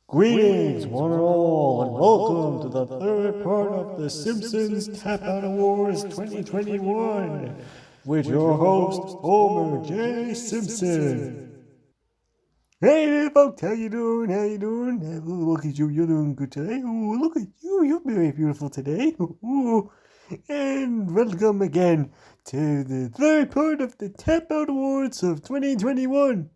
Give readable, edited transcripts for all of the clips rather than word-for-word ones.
Greetings, one and all, and welcome to the third part of the Simpsons Tap Out Awards 2021 with your host, Homer J. Simpson. Hey there, folks, how you doing? How you doing? Look at you, you're doing good today. Ooh, look at you, you're very beautiful today. Ooh. And welcome again to the third part of the Tap Out Awards of 2021.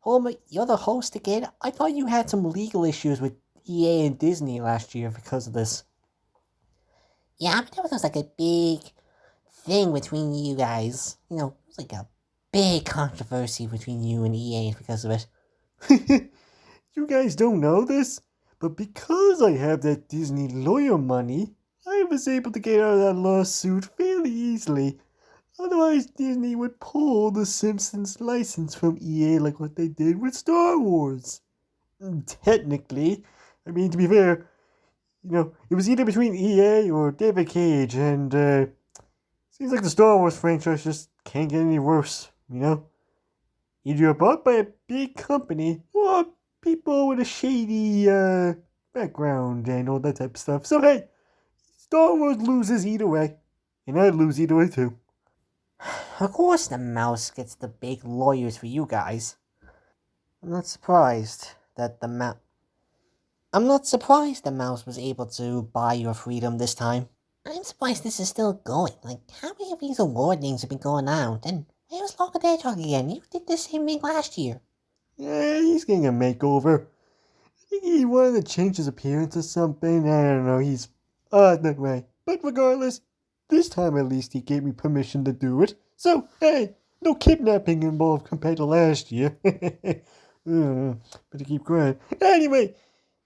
Homer, you're the host again? I thought you had some legal issues with EA and Disney last year because of this. Yeah, but there was like a big thing between you guys. It was like a big controversy between you and EA because of it. You guys don't know this, but because I have that Disney lawyer money, I was able to get out of that lawsuit fairly easily. Otherwise, Disney would pull the Simpsons license from EA like what they did with Star Wars. Technically, to be fair, it was either between EA or David Cage, and seems like the Star Wars franchise just can't get any worse, Either you're bought by a big company or people with a shady background and all that type of stuff. So hey, Star Wars loses either way, and I'd lose either way too. Of course the mouse gets the big lawyers for you guys. I'm not surprised the mouse was able to buy your freedom this time. I'm surprised this is still going. Like, how many of these award things have been going out? And where was Local Hedgehog again? You did the same thing last year. Yeah, he's getting a makeover. I think he wanted to change his appearance or something. I don't know, he's odd that way. But regardless, this time at least he gave me permission to do it. So, hey, no kidnapping involved compared to last year. Better keep quiet. Anyway,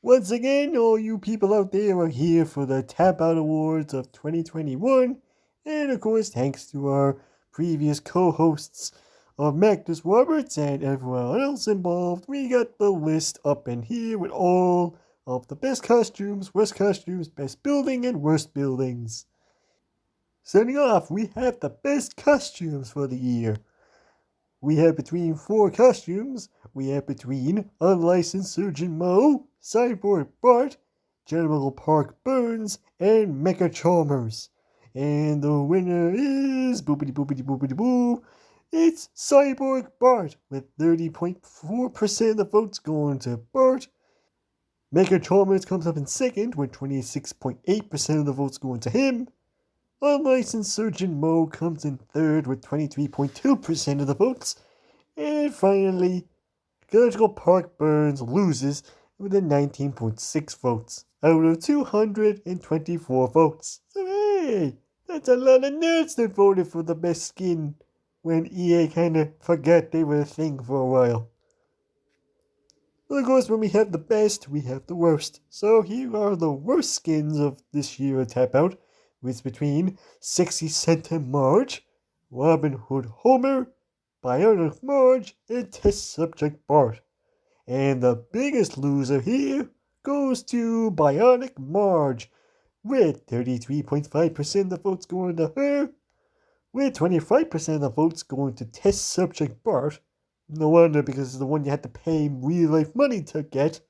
once again, all you people out there are here for the Tap Out Awards of 2021. And of course, thanks to our previous co-hosts of Magnus Roberts and everyone else involved, we got the list up in here with all of the best costumes, worst costumes, best building, and worst buildings. Starting off, we have the best costumes for the year. We have between 4 costumes. We have between Unlicensed Surgeon Moe, Cyborg Bart, General Park Burns, and Mecha Chalmers. And the winner is boopity boopity boopity boo. It's Cyborg Bart with 30.4% of the votes going to Bart. Mecha Chalmers comes up in second with 26.8% of the votes going to him. Unlicensed Surgeon Moe comes in third with 23.2% of the votes. And finally, General Park Burns loses with a 19.6 votes out of 224 votes. So hey, that's a lot of nerds that voted for the best skin when EA kinda forgot they were a thing for a while. Well, of course, when we have the best, we have the worst. So here are the worst skins of this year at Tap Out. It's between Sexy Santa Marge, Robin Hood Homer, Bionic Marge, and Test Subject Bart. And the biggest loser here goes to Bionic Marge, with 33.5% of the votes going to her, with 25% of the votes going to Test Subject Bart. No wonder, because it's the one you had to pay real-life money to get.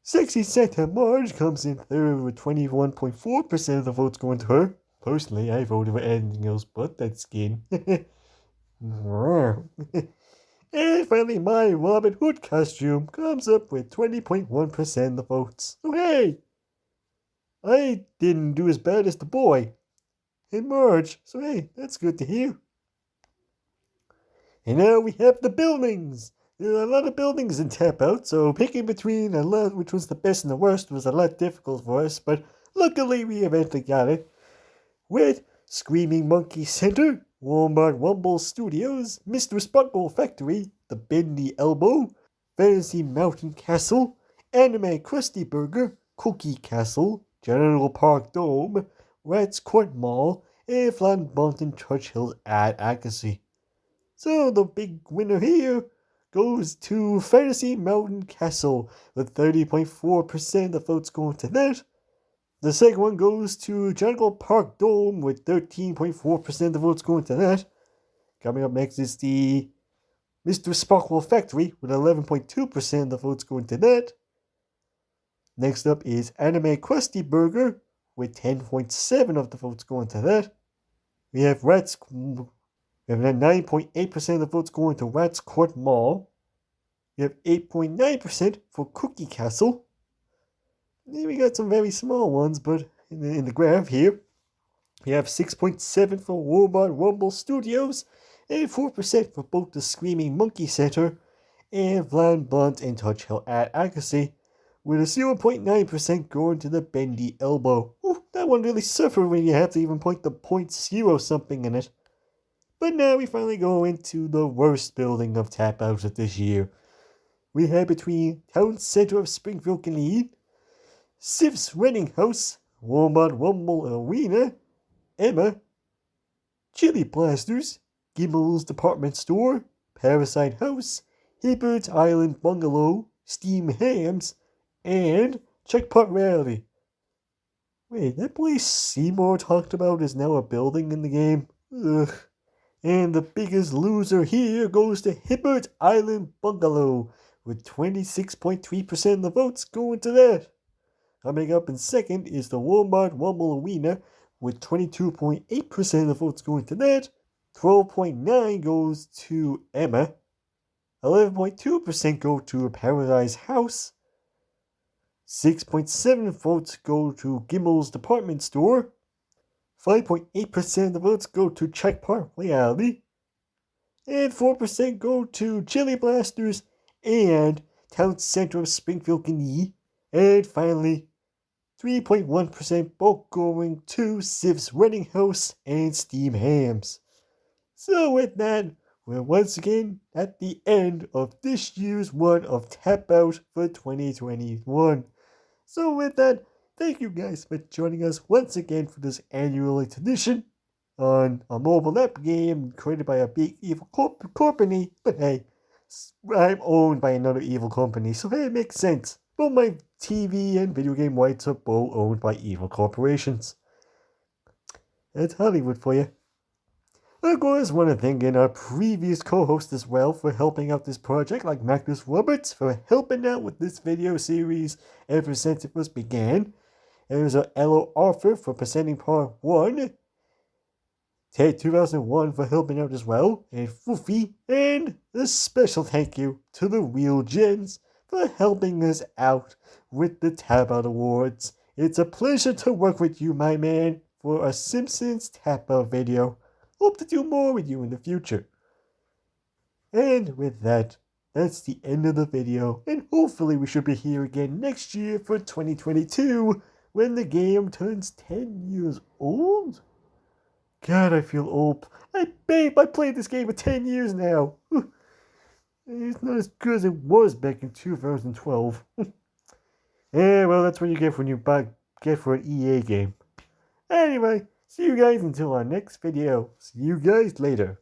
Sexy Santa Marge comes in third with 21.4% of the votes going to her. Personally, I voted for anything else but that skin. And finally, my Robin Hood costume comes up with 20.1% of the votes. So hey, I didn't do as bad as the boy and Marge. So hey, that's good to hear. And now we have the buildings. There are a lot of buildings in Tap Out, so picking between which was the best and the worst was a lot difficult for us, but luckily we eventually got it. With Screaming Monkey Center, Walmart Wumble Studios, Mr. Sparkle Factory, The Bendy Elbow, Fantasy Mountain Castle, Anime Krusty Burger, Cookie Castle, General Park Dome, Rats Court Mall, and Flamboyant Churchill's Ad Agassi. So the big winner here goes to Fantasy Mountain Castle with 30.4% of the votes going to that. The second one goes to Jungle Park Dome with 13.4% of the votes going to that. Coming up next is the Mr. Sparkle Factory with 11.2% of the votes going to that. Next up is Anime Krusty Burger, with 10.7 of the votes going to that. We have 9.8% of the votes going to Rat's Court Mall. We have 8.9% for Cookie Castle. Then we got some very small ones, but in the graph here, we have 6.7 for Robot Rumble Studios, and 4% for both the Screaming Monkey Center and Vlad Blunt and Touch Hill at Accuracy, with a 0.9% going to the Bendy Elbow. Ooh, that one really suffered when you have to even point the .0 something in it. But now we finally go into the worst building of Tap Out of this year. We have between Town Center of Springfield, Kentucky, Sif's Renting House, Walmart Rumble Arena, Emma, Chili Blasters, Gimbel's Department Store, Parasite House, Hibbert's Island Bungalow, Steam Hams, and Checkpot Rally. Wait, that place Seymour talked about is now a building in the game? Ugh. And the biggest loser here goes to Hibbert Island Bungalow, with 26.3% of the votes going to that. Coming up in second is the Walmart Rumble Arena, with 22.8% of the votes going to that. 12.9% goes to Emma. 11.2% go to Paradise House. 6.7% votes go to Gimmel's Department Store. 5.8% of the votes go to Checkpot Reality. And 4% go to Chili Blasters and Town Center of Springfield, Kentucky. And finally, 3.1% both going to Sif's Renting House and Steam Hams. So with that, we're once again at the end of this year's one of Tap Out for 2021. So with that, thank you guys for joining us once again for this annual edition on a mobile app game created by a big evil company. But hey, I'm owned by another evil company, so hey, it makes sense. Both my TV and video game rights are both owned by evil corporations. That's Hollywood for you. Of course, I want to thank our previous co-host as well for helping out this project, like Magnus Roberts for helping out with this video series ever since it was began. And there's Elo Arthur for presenting part 1. Ted 2001 for helping out as well, and Foofy, and a special thank you to the Real Gens for helping us out with the Tap Out Awards. It's a pleasure to work with you, my man, for a Simpsons Tap Out video. Hope to do more with you in the future. And with that, that's the end of the video, and hopefully we should be here again next year for 2022, when the game turns 10 years old? God, I feel old. I played this game for 10 years now. It's not as good as it was back in 2012. Yeah, well, that's what you get when you get for an EA game. Anyway, see you guys until our next video. See you guys later.